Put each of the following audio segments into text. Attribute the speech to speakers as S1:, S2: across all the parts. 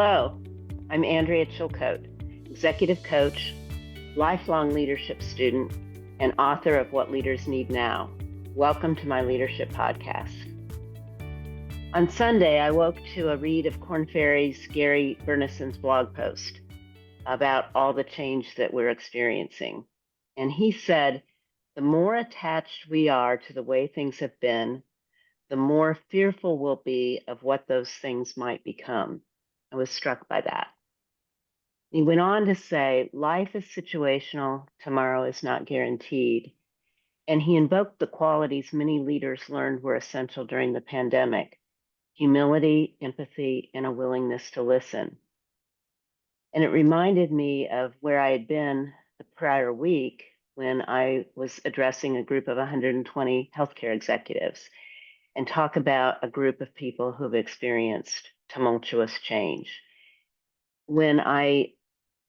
S1: Hello, I'm Andrea Chilcote, executive coach, lifelong leadership student, and author of What Leaders Need Now. Welcome to my leadership podcast. On Sunday, I woke to a read of Korn Ferry's Gary Berneson's blog post about all the change that we're experiencing. And he said, the more attached we are to the way things have been, the more fearful we'll be of what those things might become. I was struck by that. He went on to say, life is situational, tomorrow is not guaranteed. And he invoked the qualities many leaders learned were essential during the pandemic: humility, empathy, and a willingness to listen. And it reminded me of where I had been the prior week when I was addressing a group of 120 healthcare executives and talk about a group of people who've experienced tumultuous change. When I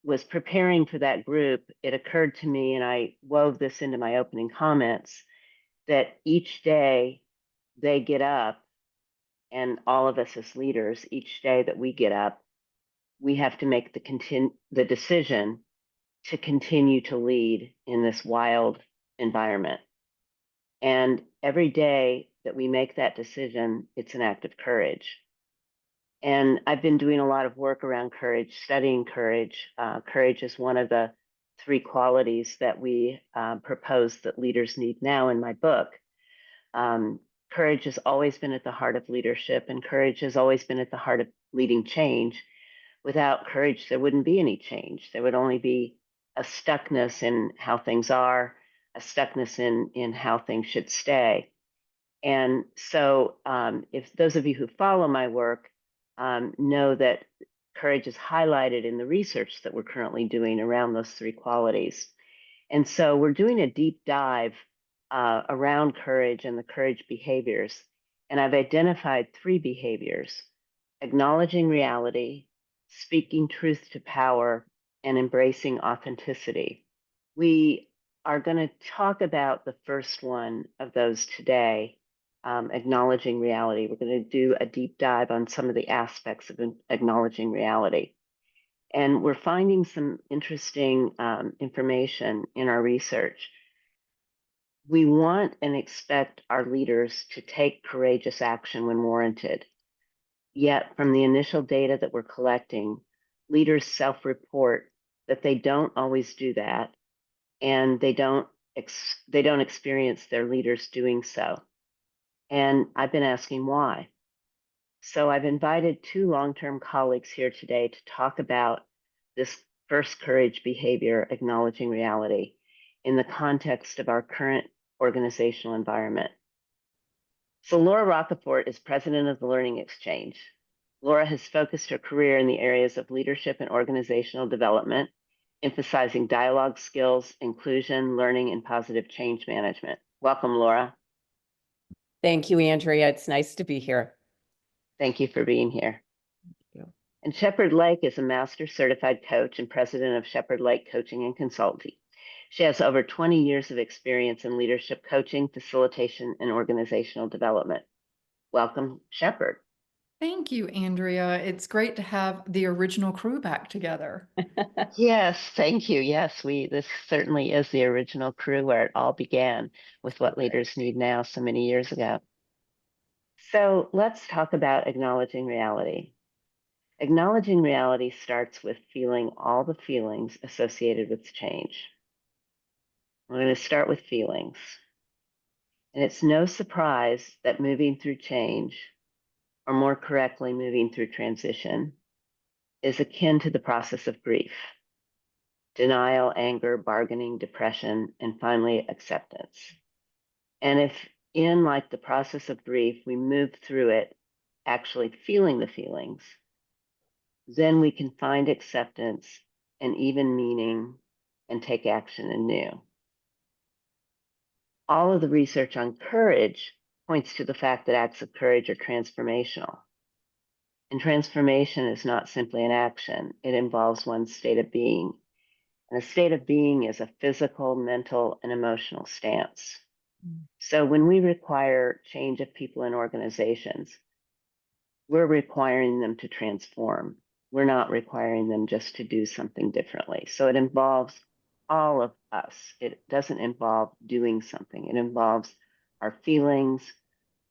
S1: was preparing for that group, it occurred to me, and I wove this into my opening comments, that each day they get up, and all of us as leaders, each day that we get up, we have to make the decision to continue to lead in this wild environment. And every day that we make that decision, it's an act of courage. And I've been doing a lot of work around courage, studying courage. Courage is one of the three qualities that we propose that leaders need now in my book. Courage has always been at the heart of leadership, and courage has always been at the heart of leading change. Without courage, there wouldn't be any change. There would only be a stuckness in how things are, a stuckness in how things should stay. And so if those of you who follow my work know that courage is highlighted in the research that we're currently doing around those three qualities. And so we're doing a deep dive around courage and the courage behaviors. And I've identified three behaviors: acknowledging reality, speaking truth to power, and embracing authenticity. We are going to talk about the first one of those today, acknowledging reality. We're going to do a deep dive on some of the aspects of acknowledging reality. And we're finding some interesting information in our research. We want and expect our leaders to take courageous action when warranted. Yet, from the initial data that we're collecting, leaders self-report that they don't always do that, and they don't experience their leaders doing so. And I've been asking why. So I've invited two long-term colleagues here today to talk about this first courage behavior, acknowledging reality, in the context of our current organizational environment. So Laura Rocafort is president of the Learning Exchange. Laura has focused her career in the areas of leadership and organizational development, emphasizing dialogue skills, inclusion, learning, and positive change management. Welcome, Laura.
S2: Thank you, Andrea. It's nice to be here.
S1: Thank you for being here.
S2: Thank you.
S1: And Shepherd Lake is a master certified coach and president of Shepherd Lake Coaching and Consulting. She has over 20 years of experience in leadership coaching, facilitation, and organizational development. Welcome, Shepherd.
S3: Thank you, Andrea. It's great to have the original crew back together.
S1: Yes, thank you. Yes, this certainly is the original crew where it all began with What Leaders Need Now so many years ago. So let's talk about acknowledging reality. Acknowledging reality starts with feeling all the feelings associated with change. We're going to start with feelings. And it's no surprise that moving through change, or more correctly, moving through transition, is akin to the process of grief: denial, anger, bargaining, depression, and finally acceptance. And if in like the process of grief, we move through it actually feeling the feelings, then we can find acceptance and even meaning and take action anew. All of the research on courage points to the fact that acts of courage are transformational. And transformation is not simply an action, it involves one's state of being. And a state of being is a physical, mental, and emotional stance. So when we require change of people in organizations, we're requiring them to transform. we're not requiring them just to do something differently. So it involves all of us. It doesn't involve doing something. It involves our feelings,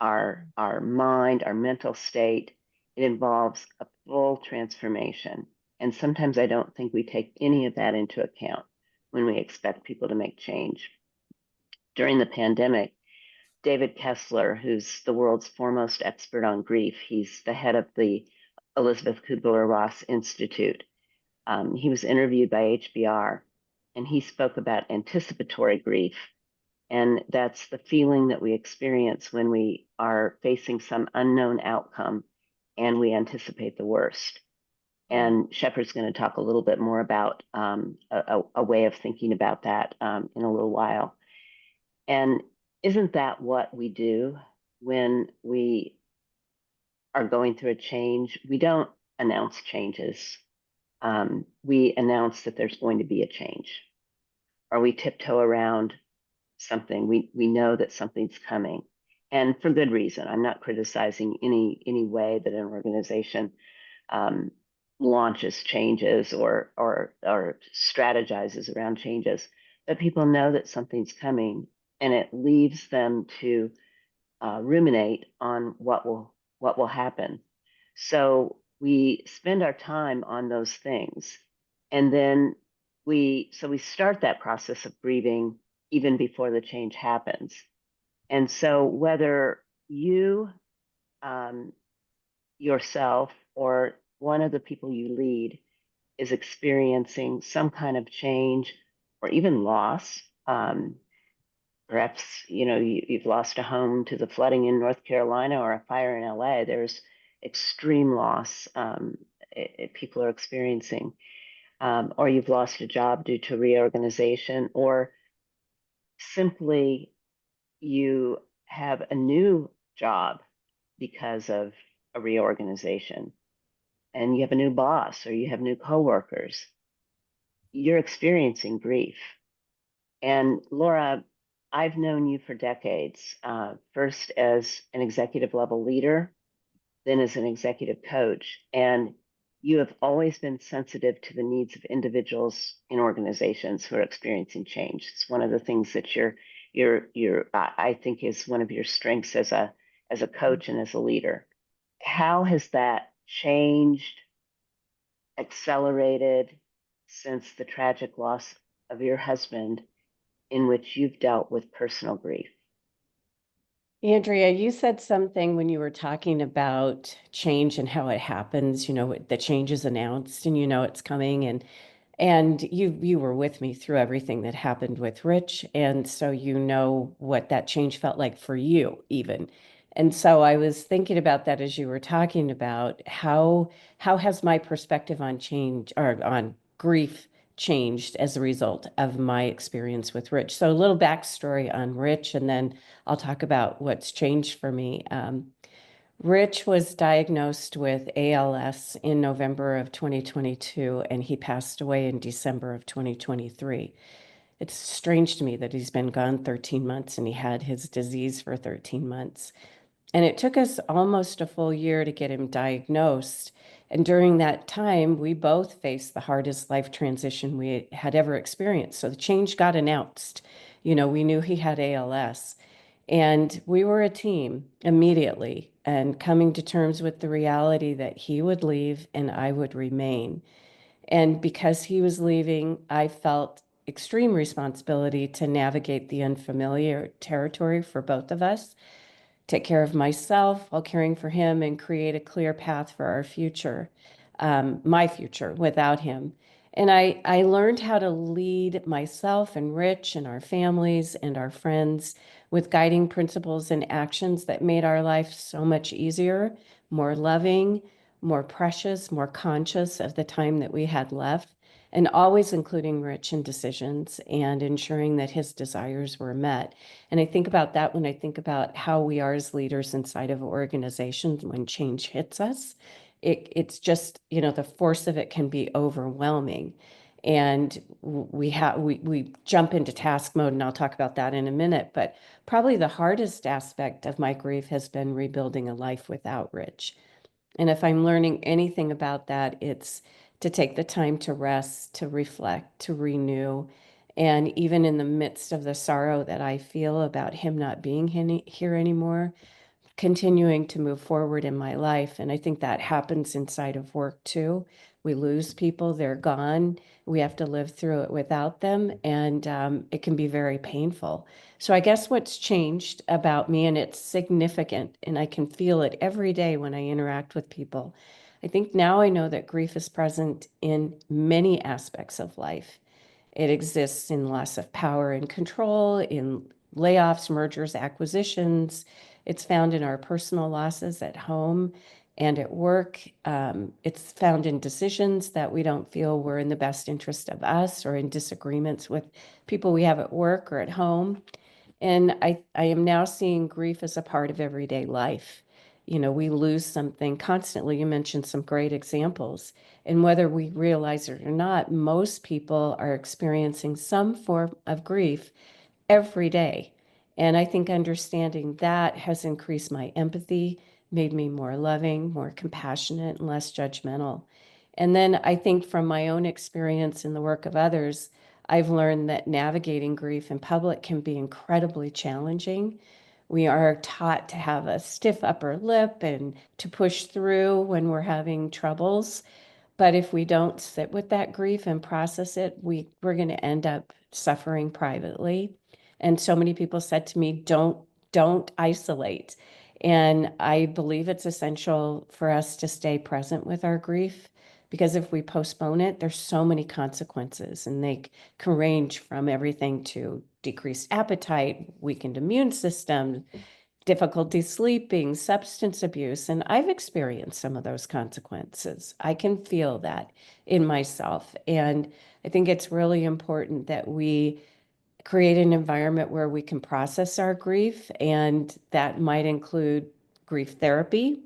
S1: our mind, our mental state. It involves a full transformation. And sometimes I don't think we take any of that into account when we expect people to make change. During the pandemic, David Kessler, who's the world's foremost expert on grief, he's the head of the Elizabeth Kubler-Ross Institute. He was interviewed by HBR, and he spoke about anticipatory grief. And that's the feeling that we experience when we are facing some unknown outcome and we anticipate the worst. And Shepard's going to talk a little bit more about a way of thinking about that in a little while. And isn't that what we do when we are going through a change? We don't announce changes. We announce that there's going to be a change, or we tiptoe around something. We know that something's coming, and for good reason. I'm not criticizing any way that an organization launches changes or strategizes around changes, but people know that something's coming, and it leaves them to ruminate on what will happen. So we spend our time on those things, and then we start that process of grieving even before the change happens. And so whether you yourself or one of the people you lead is experiencing some kind of change or even loss, perhaps you've lost a home to the flooding in North Carolina or a fire in LA. There's extreme loss people are experiencing, or you've lost a job due to reorganization, or simply you have a new job because of a reorganization, and you have a new boss or you have new coworkers. You're experiencing grief. And Laura, I've known you for decades, first as an executive level leader, then as an executive coach. And you have always been sensitive to the needs of individuals in organizations who are experiencing change. It's one of the things that I think is one of your strengths as a coach and as a leader. How has that changed, accelerated since the tragic loss of your husband, in which you've dealt with personal grief?
S2: Andrea, you said something when you were talking about change and how it happens, the change is announced and it's coming, and you were with me through everything that happened with Rich, and so what that change felt like for you even. And so I was thinking about that as you were talking about how has my perspective on change or on grief changed as a result of my experience with Rich. So a little backstory on Rich, and then I'll talk about what's changed for me. Rich was diagnosed with ALS in November of 2022, and he passed away in December of 2023. It's strange to me that he's been gone 13 months and he had his disease for 13 months. And it took us almost a full year to get him diagnosed. And during that time, we both faced the hardest life transition we had ever experienced. So the change got announced. We knew he had ALS. And we were a team immediately, and coming to terms with the reality that he would leave and I would remain. And because he was leaving, I felt extreme responsibility to navigate the unfamiliar territory for both of us, take care of myself while caring for him, and create a clear path for our future, my future without him. And I learned how to lead myself and Rich and our families and our friends with guiding principles and actions that made our life so much easier, more loving, more precious, more conscious of the time that we had left, and always including Rich in decisions and ensuring that his desires were met. And I think about that when I think about how we are as leaders inside of organizations when change hits us. It's just, the force of it can be overwhelming. And we jump into task mode, and I'll talk about that in a minute. But probably the hardest aspect of my grief has been rebuilding a life without Rich. And if I'm learning anything about that, it's to take the time to rest, to reflect, to renew. And even in the midst of the sorrow that I feel about him not being here anymore, continuing to move forward in my life. And I think that happens inside of work too. We lose people, they're gone. We have to live through it without them. And it can be very painful. So I guess what's changed about me, and it's significant, and I can feel it every day when I interact with people. I think now I know that grief is present in many aspects of life. It exists in loss of power and control, in layoffs, mergers, acquisitions. It's found in our personal losses at home and at work. It's found in decisions that we don't feel were in the best interest of us, or in disagreements with people we have at work or at home. And I am now seeing grief as a part of everyday life. You know, we lose something constantly. You mentioned some great examples. And whether we realize it or not, most people are experiencing some form of grief every day. And I think understanding that has increased my empathy, made me more loving, more compassionate, and less judgmental. And then I think from my own experience in the work of others, I've learned that navigating grief in public can be incredibly challenging. We are taught to have a stiff upper lip and to push through when we're having troubles. But if we don't sit with that grief and process it, we're going to end up suffering privately. And so many people said to me, don't isolate. And I believe it's essential for us to stay present with our grief, because if we postpone it, there's so many consequences, and they can range from everything to decreased appetite, weakened immune system, difficulty sleeping, substance abuse. And I've experienced some of those consequences. I can feel that in myself. And I think it's really important that we create an environment where we can process our grief, and that might include grief therapy.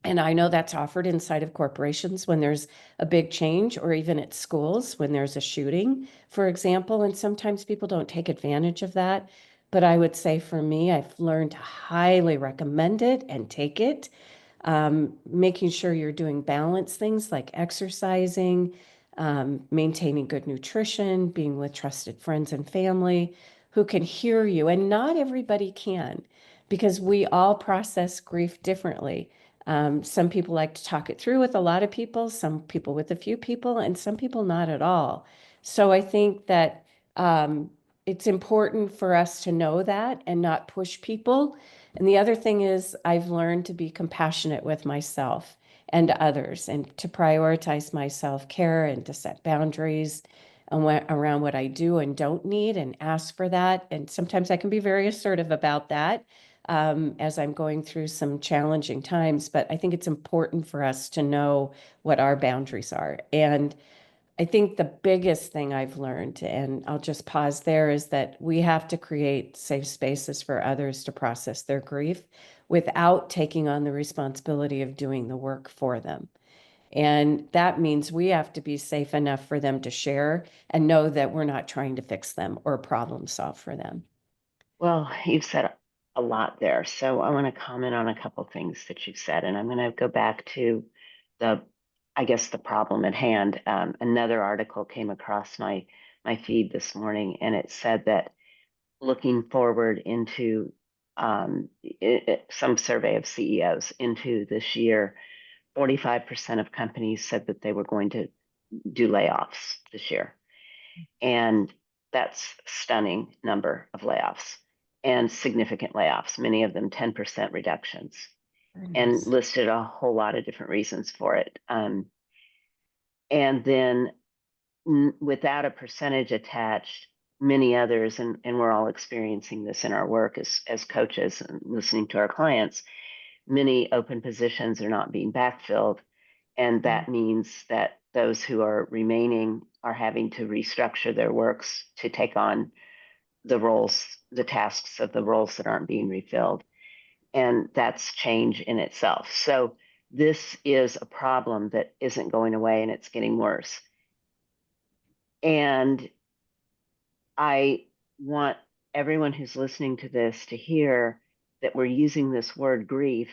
S2: And I know that's offered inside of corporations when there's a big change, or even at schools when there's a shooting, for example. And sometimes people don't take advantage of that. But I would say for me, I've learned to highly recommend it and take it. Making sure you're doing balanced things like exercising, maintaining good nutrition, being with trusted friends and family who can hear you. And not everybody can, because we all process grief differently. Some people like to talk it through with a lot of people, some people with a few people, and some people not at all. So I think that it's important for us to know that and not push people. And the other thing is, I've learned to be compassionate with myself and others, and to prioritize my self-care, and to set boundaries around what I do and don't need, and ask for that. And sometimes I can be very assertive about that as I'm going through some challenging times. But I think it's important for us to know what our boundaries are. And I think the biggest thing I've learned, and I'll just pause there, is that we have to create safe spaces for others to process their grief without taking on the responsibility of doing the work for them. And that means we have to be safe enough for them to share and know that we're not trying to fix them or problem solve for them.
S1: Well, you've said a lot there. So I want to comment on a couple things that you've said, and I'm going to go back to the, I guess, the problem at hand. Another article came across my feed this morning, and it said that looking forward into some survey of CEOs into this year, 45% of companies said that they were going to do layoffs this year. And that's stunning number of layoffs, and significant layoffs, many of them 10% reductions, and listed a whole lot of different reasons for it. And then without a percentage attached, many others, and we're all experiencing this in our work as coaches and listening to our clients, many open positions are not being backfilled. And that means that those who are remaining are having to restructure their works to take on the roles, the tasks of the roles that aren't being refilled. And that's change in itself. So this is a problem that isn't going away, and it's getting worse. And I want everyone who's listening to this to hear that we're using this word grief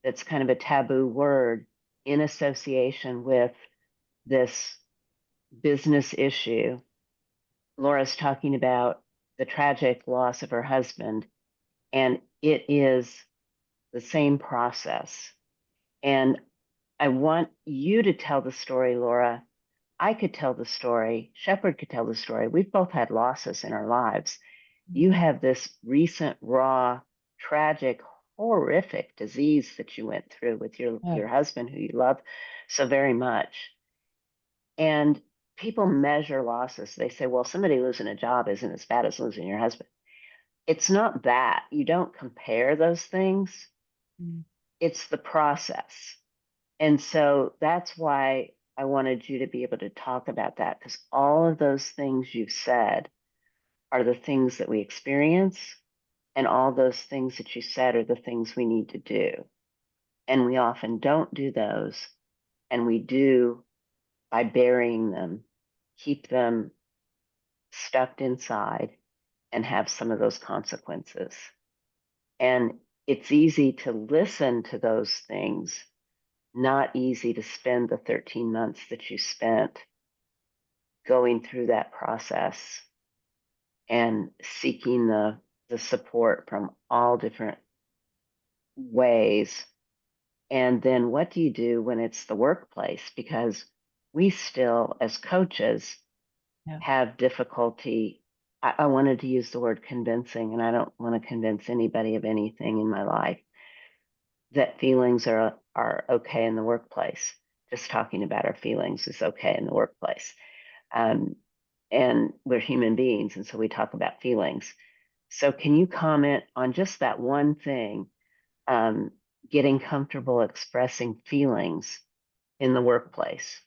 S1: that's kind of a taboo word in association with this business issue. Laura's talking about the tragic loss of her husband, and it is the same process. And I want you to tell the story, Laura. I could tell the story. Shepherd could tell the story. We've both had losses in our lives. You have this recent, raw, tragic, horrific disease that you went through with your husband, who you love so very much. And people measure losses. They say, well, somebody losing a job isn't as bad as losing your husband. It's not that. You don't compare those things. It's the process. And so that's why I wanted you to be able to talk about that, because all of those things you've said are the things that we experience, and all those things that you said are the things we need to do. And we often don't do those, and we do by burying them, keep them stuffed inside, and have some of those consequences. And it's easy to listen to those things, not easy to spend the 13 months that you spent going through that process and seeking the support from all different ways. And then what do you do when it's the workplace? Because we still, as coaches, have difficulty. I wanted to use the word convincing, and I don't want to convince anybody of anything in my life, that feelings are okay in the workplace. Just talking about our feelings is okay in the workplace. And we're human beings, and so we talk about feelings. So can you comment on just that one thing, getting comfortable expressing feelings in the workplace?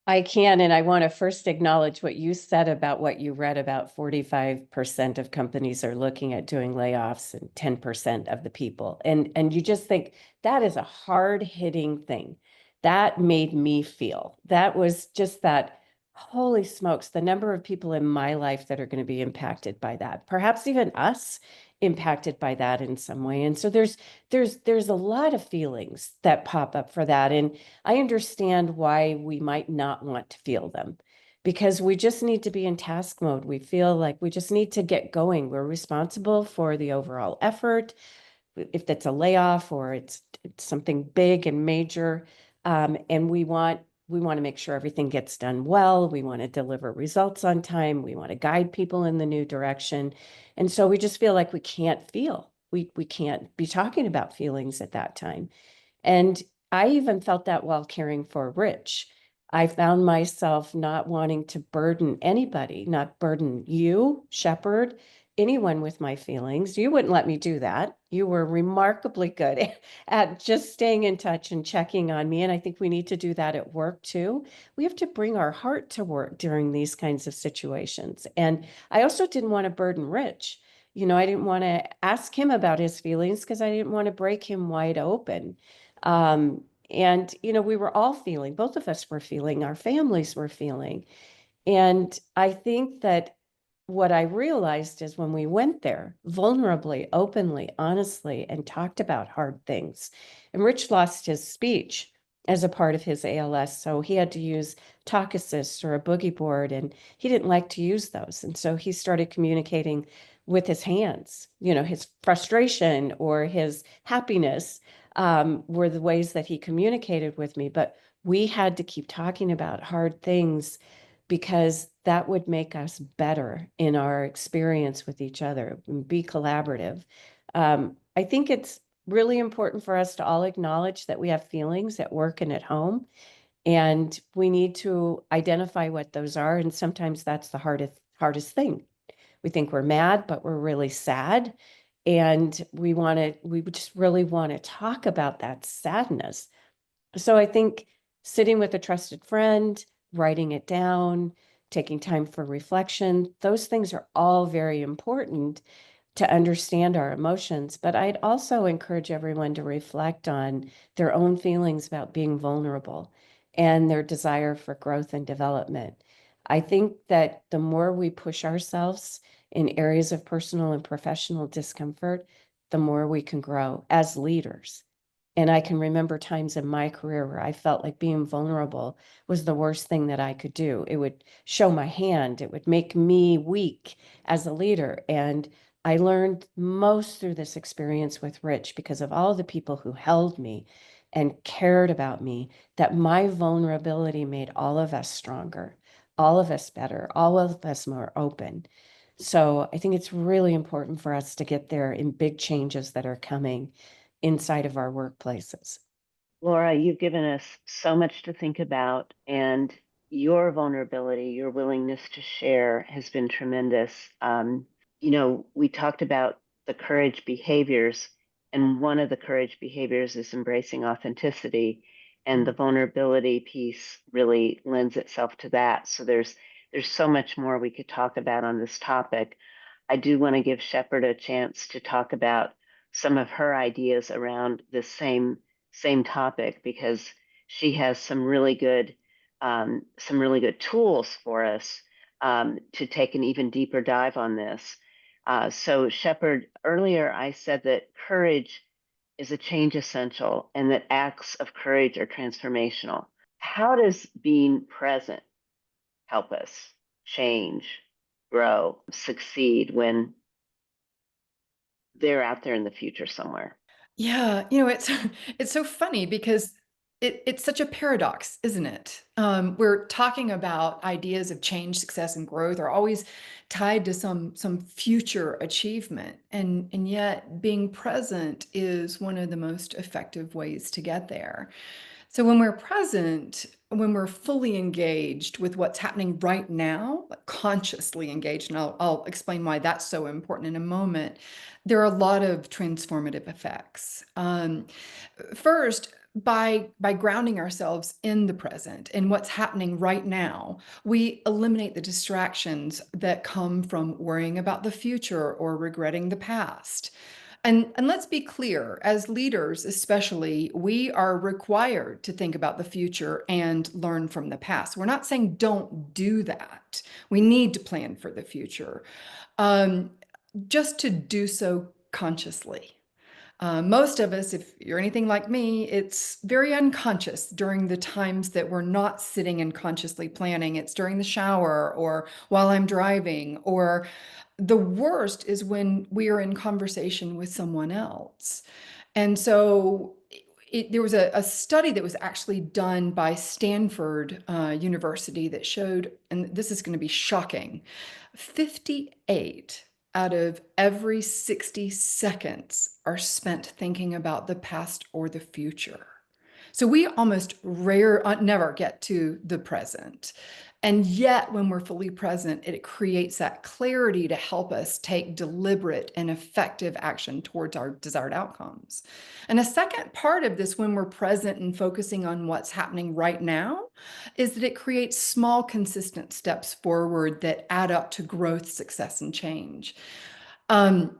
S2: I can, and I want to first acknowledge what you said about what you read about 45% of companies are looking at doing layoffs and 10% of the people. And you just think that is a hard-hitting thing. That made me feel. That was just that, holy smokes, the number of people in my life that are going to be impacted by that. Perhaps even us impacted by that in some way. And so there's a lot of feelings that pop up for that. And I understand why we might not want to feel them, because we just need to be in task mode. We feel like we just need to get going. We're responsible for the overall effort, if that's a layoff or it's something big and major. And we want to make sure everything gets done well. We want to deliver results on time. We want to guide people in the new direction. And so we just feel like we can't feel. We can't be talking about feelings at that time. And I even felt that while caring for Rich. I found myself not wanting to burden anybody, not burden you, Shepherd, anyone with my feelings. You wouldn't let me do that. You were remarkably good at just staying in touch and checking on me. And I think we need to do that at work too. We have to bring our heart to work during these kinds of situations. And I also didn't want to burden Rich. I didn't want to ask him about his feelings because I didn't want to break him wide open. And we were all feeling, both of us were feeling, our families were feeling. And I think that what I realized is when we went there vulnerably, openly, honestly, and talked about hard things, and Rich lost his speech as a part of his ALS, so he had to use Talk Assist or a boogie board, and he didn't like to use those. And so he started communicating with his hands, his frustration or his happiness were the ways that he communicated with me. But we had to keep talking about hard things because that would make us better in our experience with each other and be collaborative. I think it's really important for us to all acknowledge that we have feelings at work and at home, and we need to identify what those are. And sometimes that's the hardest thing. We think we're mad, but we're really sad. And we just really want to talk about that sadness. So I think sitting with a trusted friend, writing it down, taking time for reflection, those things are all very important to understand our emotions. But I'd also encourage everyone to reflect on their own feelings about being vulnerable and their desire for growth and development. I think that the more we push ourselves in areas of personal and professional discomfort, the more we can grow as leaders. And I can remember times in my career where I felt like being vulnerable was the worst thing that I could do. It would show my hand, it would make me weak as a leader. And I learned most through this experience with Rich because of all the people who held me and cared about me, that my vulnerability made all of us stronger, all of us better, all of us more open. So I think it's really important for us to get there in big changes that are coming inside of our workplaces.
S1: Laura, you've given us so much to think about, and your vulnerability, your willingness to share has been tremendous. We talked about the courage behaviors, and one of the courage behaviors is embracing authenticity, and the vulnerability piece really lends itself to that. So there's so much more we could talk about on this topic. I do want to give Shepherd a chance to talk about some of her ideas around this same topic, because she has some really good tools for us to take an even deeper dive on this. So Shepherd, earlier I said that courage is a change essential and that acts of courage are transformational. How does being present help us change, grow, succeed when they're out there in the future somewhere?
S3: Yeah, it's it's so funny because it's such a paradox, isn't it? We're talking about ideas of change, success, and growth are always tied to some future achievement, and yet being present is one of the most effective ways to get there. So when we're present, when we're fully engaged with what's happening right now, like consciously engaged, and I'll explain why that's so important in a moment, there are a lot of transformative effects. First, by grounding ourselves in the present and what's happening right now, we eliminate the distractions that come from worrying about the future or regretting the past. And let's be clear, as leaders, especially, we are required to think about the future and learn from the past. We're not saying don't do that. We need to plan for the future, um, just to do so consciously. Most of us, if you're anything like me, it's very unconscious during the times that we're not sitting and consciously planning. It's during the shower or while I'm driving, or the worst is when we are in conversation with someone else. And so there was a study that was actually done by Stanford University that showed, and this is going to be shocking, 58 out of every 60 seconds are spent thinking about the past or the future. So we almost never get to the present. And yet, when we're fully present, it creates that clarity to help us take deliberate and effective action towards our desired outcomes. And a second part of this, when we're present and focusing on what's happening right now, is that it creates small, consistent steps forward that add up to growth, success, and change. Um,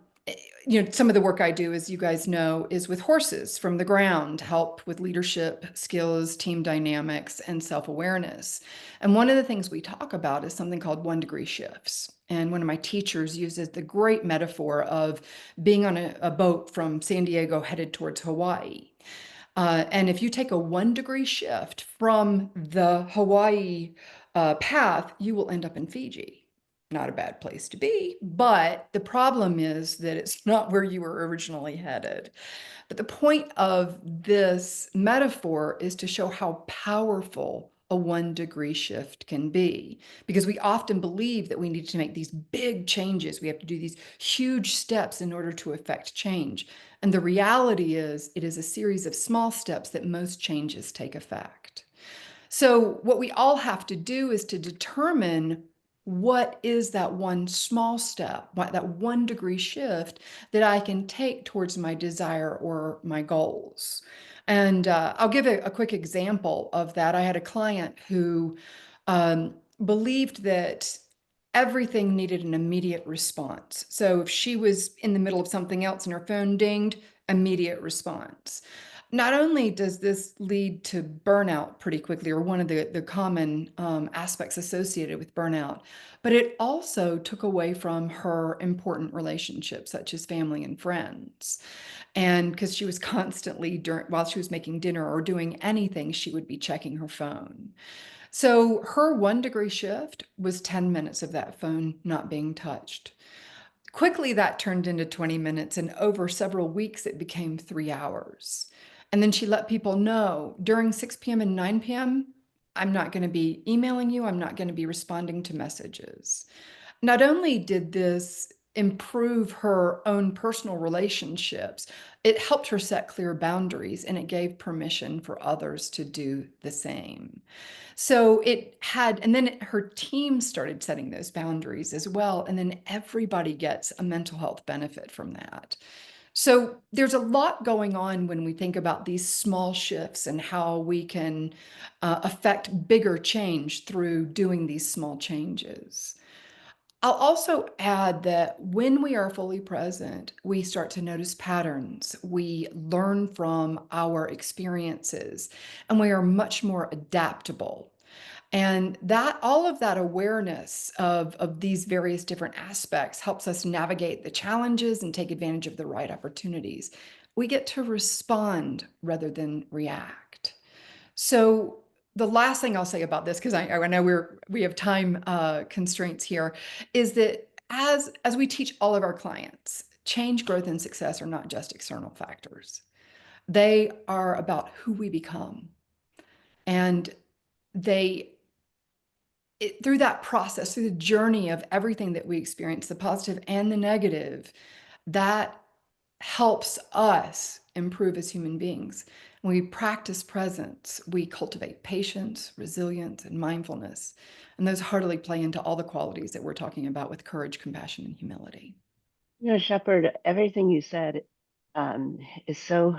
S3: some of the work I do, as you guys know, is with horses from the ground, help with leadership skills, team dynamics, and self-awareness. And one of the things we talk about is something called 1-degree shifts. And one of my teachers uses the great metaphor of being on a boat from San Diego headed towards Hawaii. And if you take a 1-degree shift from the Hawaii path, you will end up in Fiji. Not a bad place to be, but the problem is that it's not where you were originally headed. But the point of this metaphor is to show how powerful a 1-degree shift can be, because we often believe that we need to make these big changes. We have to do these huge steps in order to affect change. And the reality is, it is a series of small steps that most changes take effect. So what we all have to do is to determine what is that one small step, that 1-degree shift that I can take towards my desire or my goals. And I'll give a quick example of that. I had a client who believed that everything needed an immediate response. So if she was in the middle of something else and her phone dinged, immediate response. Not only does this lead to burnout pretty quickly, or one of the common aspects associated with burnout, but it also took away from her important relationships, such as family and friends. And because she was constantly, while she was making dinner or doing anything, she would be checking her phone. So her 1 degree shift was 10 minutes of that phone not being touched. Quickly, that turned into 20 minutes, and over several weeks, it became 3 hours. And then she let people know during 6 p.m. and 9 p.m., I'm not going to be emailing you, I'm not going to be responding to messages. Not only did this improve her own personal relationships, it helped her set clear boundaries and it gave permission for others to do the same. So it had, and then her team started setting those boundaries as well. And then everybody gets a mental health benefit from that. So there's a lot going on when we think about these small shifts and how we can affect bigger change through doing these small changes. I'll also add that when we are fully present, we start to notice patterns. We learn from our experiences and we are much more adaptable. And that all of that awareness of these various different aspects helps us navigate the challenges and take advantage of the right opportunities. We get to respond rather than react. So the last thing I'll say about this, because I know we have time constraints here, is that as we teach all of our clients, change, growth, and success are not just external factors. They are about who we become. And they through that process, through the journey of everything that we experience, the positive and the negative, that helps us improve as human beings. When we practice presence, we cultivate patience, resilience, and mindfulness. And those heartily play into all the qualities that we're talking about with courage, compassion, and humility.
S1: Shepherd, everything you said um, is so,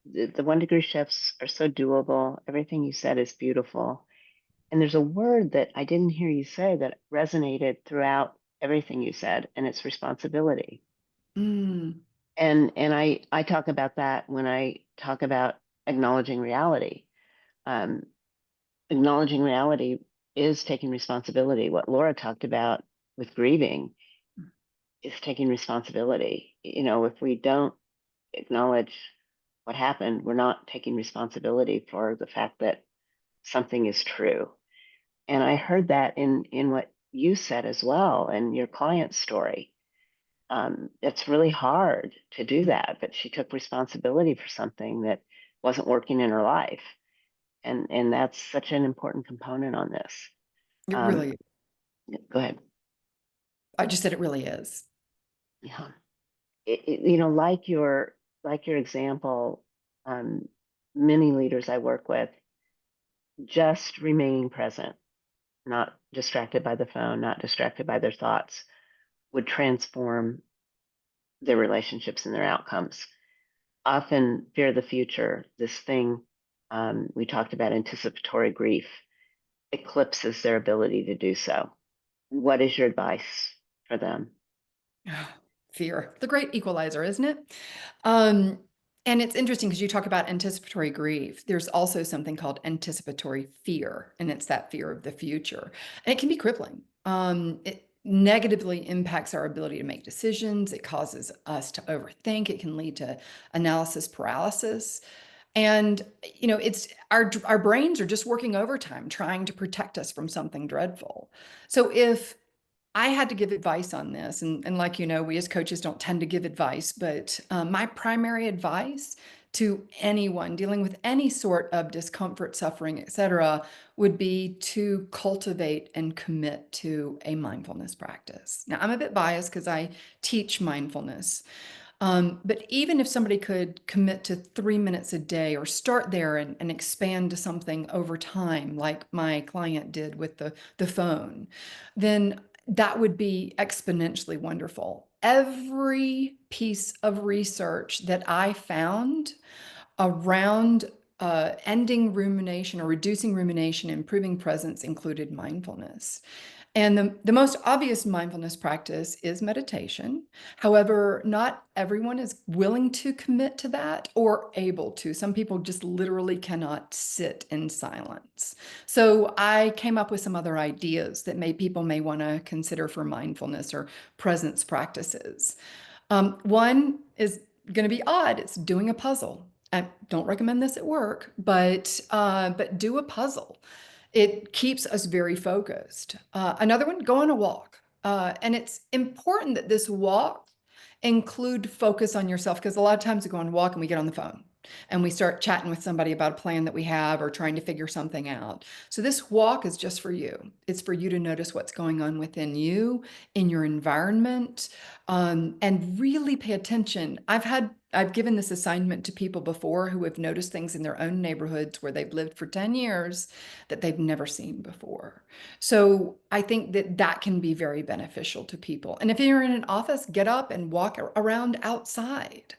S1: the 1 degree shifts are so doable. Everything you said is beautiful. And there's a word that I didn't hear you say that resonated throughout everything you said, and it's responsibility.
S3: Mm.
S1: And I talk about that when I talk about acknowledging reality. Um, Acknowledging reality is taking responsibility. What Laura talked about with grieving is taking responsibility. If we don't acknowledge what happened, we're not taking responsibility for the fact that something is true. And I heard that in what you said as well, and your client's story. It's really hard to do that, but she took responsibility for something that wasn't working in her life, and that's such an important component on this.
S3: It
S1: Um,
S3: really,
S1: Go ahead.
S3: I just said it really is.
S1: Yeah. Like your example, um, many leaders I work with, just remaining present, not distracted by the phone, not distracted by their thoughts, would transform their relationships and their outcomes. Often fear of the future, this thing we talked about, anticipatory grief, eclipses their ability to do so. What is your advice for them?
S3: Fear, the great equalizer, isn't it? Um, and it's interesting because you talk about anticipatory grief. There's also something called anticipatory fear, and it's that fear of the future. And it can be crippling. It negatively impacts our ability to make decisions. It causes us to overthink. It can lead to analysis paralysis. And it's our brains are just working overtime trying to protect us from something dreadful. So if I had to give advice on this, and like we as coaches don't tend to give advice, but my primary advice to anyone dealing with any sort of discomfort, suffering, etc., would be to cultivate and commit to a mindfulness practice. Now, I'm a bit biased because I teach mindfulness, but even if somebody could commit to 3 minutes a day or start there and expand to something over time, like my client did with the phone, then that would be exponentially wonderful. Every piece of research that I found around ending rumination or reducing rumination, improving presence included mindfulness. And the most obvious mindfulness practice is meditation. However, not everyone is willing to commit to that or able to. Some people just literally cannot sit in silence. So I came up with some other ideas that people may want to consider for mindfulness or presence practices. One is going to be odd. It's doing a puzzle. I don't recommend this at work, but do a puzzle. It keeps us very focused. Another one, go on a walk. And it's important that this walk include focus on yourself, because a lot of times we go on a walk and we get on the phone and we start chatting with somebody about a plan that we have or trying to figure something out. So this walk is just for you. It's for you to notice what's going on within you, in your environment, and really pay attention. I've given this assignment to people before who have noticed things in their own neighborhoods where they've lived for 10 years that they've never seen before. So I think that can be very beneficial to people. And if you're in an office, get up and walk around outside.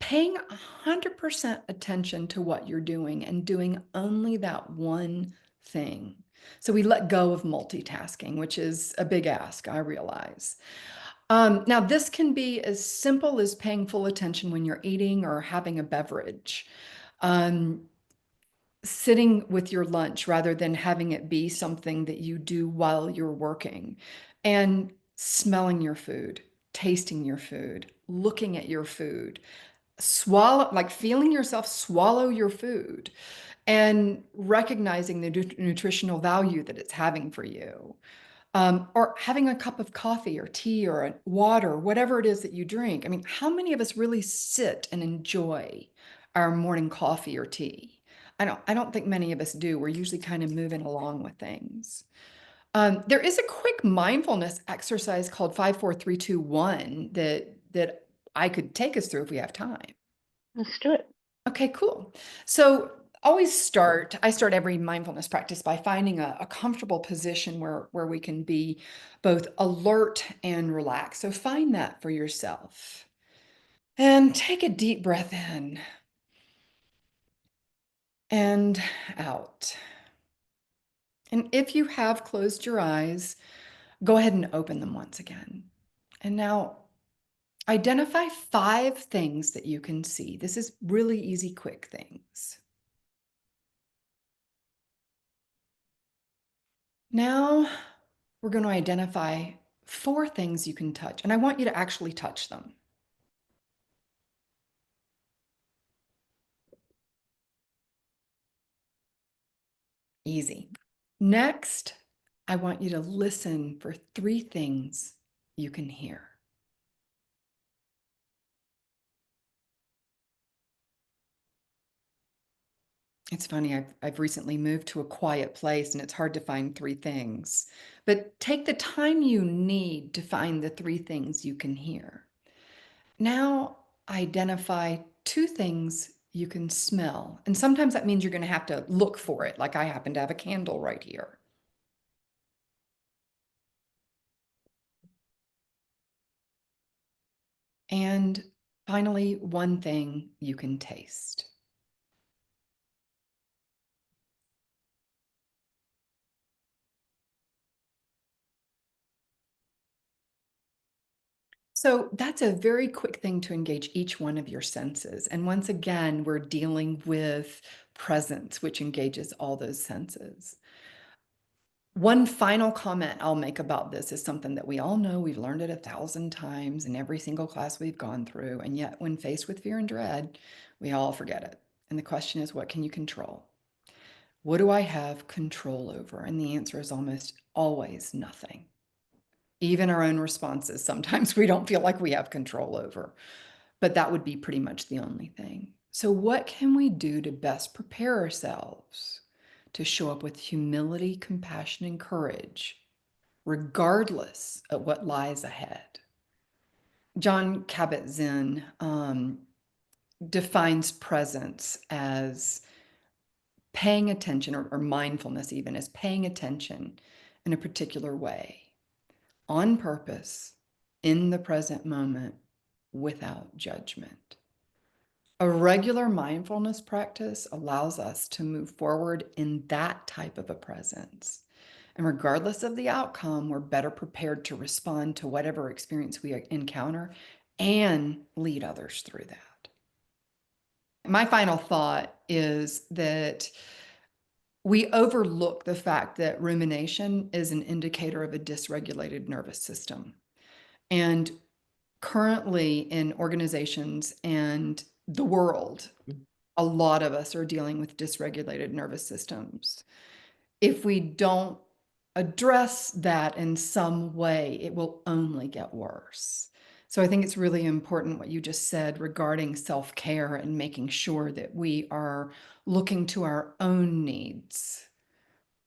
S3: Paying 100% attention to what you're doing and doing only that one thing. So we let go of multitasking, which is a big ask, I realize. Now, this can be as simple as paying full attention when you're eating or having a beverage. Sitting with your lunch rather than having it be something that you do while you're working, and smelling your food, tasting your food, looking at your food, like feeling yourself swallow your food and recognizing the nutritional value that it's having for you. Or having a cup of coffee or tea or water, whatever it is that you drink. I mean, how many of us really sit and enjoy our morning coffee or tea? I don't think many of us do. We're usually kind of moving along with things. There is a quick mindfulness exercise called 5, 4, 3, 2, 1 that I could take us through if we have time.
S1: Let's do it.
S3: Okay, cool. So I start every mindfulness practice by finding a comfortable position where we can be both alert and relaxed. So find that for yourself. And take a deep breath in and out. And if you have closed your eyes, go ahead and open them once again. And now identify 5 things that you can see. This is really easy, quick things. Now we're going to identify 4 things you can touch, and I want you to actually touch them. Easy. Next, I want you to listen for 3 things you can hear. It's funny, I've recently moved to a quiet place and it's hard to find 3 things. But take the time you need to find the 3 things you can hear. Now identify 2 things you can smell. And sometimes that means you're going to have to look for it, like I happen to have a candle right here. And finally, 1 thing you can taste. So that's a very quick thing to engage each one of your senses. And once again, we're dealing with presence, which engages all those senses. One final comment I'll make about this is something that we all know, we've learned it 1,000 times in every single class we've gone through. And yet when faced with fear and dread, we all forget it. And the question is, what can you control? What do I have control over? And the answer is almost always nothing. Even our own responses, sometimes we don't feel like we have control over, but that would be pretty much the only thing. So what can we do to best prepare ourselves to show up with humility, compassion, and courage, regardless of what lies ahead? Jon Kabat-Zinn defines presence as paying attention, or mindfulness even, as paying attention in a particular way, on purpose, in the present moment, without judgment. A regular mindfulness practice allows us to move forward in that type of a presence. And regardless of the outcome, we're better prepared to respond to whatever experience we encounter and lead others through that. My final thought is that we overlook the fact that rumination is an indicator of a dysregulated nervous system. And currently in organizations and the world, a lot of us are dealing with dysregulated nervous systems. If we don't address that in some way, it will only get worse. So I think it's really important what you just said regarding self-care and making sure that we are looking to our own needs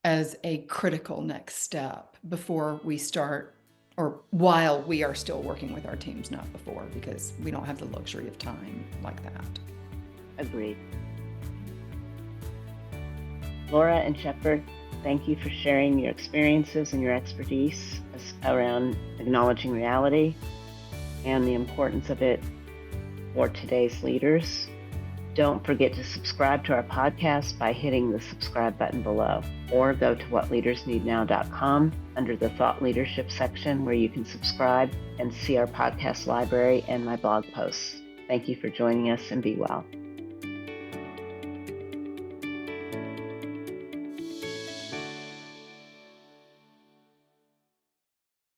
S3: as a critical next step before we start, or while we are still working with our teams, not before, because we don't have the luxury of time like that.
S1: Agreed. Laura and Shepard, thank you for sharing your experiences and your expertise around acknowledging reality and the importance of it for today's leaders. Don't forget to subscribe to our podcast by hitting the subscribe button below, or go to whatleadersneednow.com under the Thought Leadership section, where you can subscribe and see our podcast library and my blog posts. Thank you for joining us, and be well.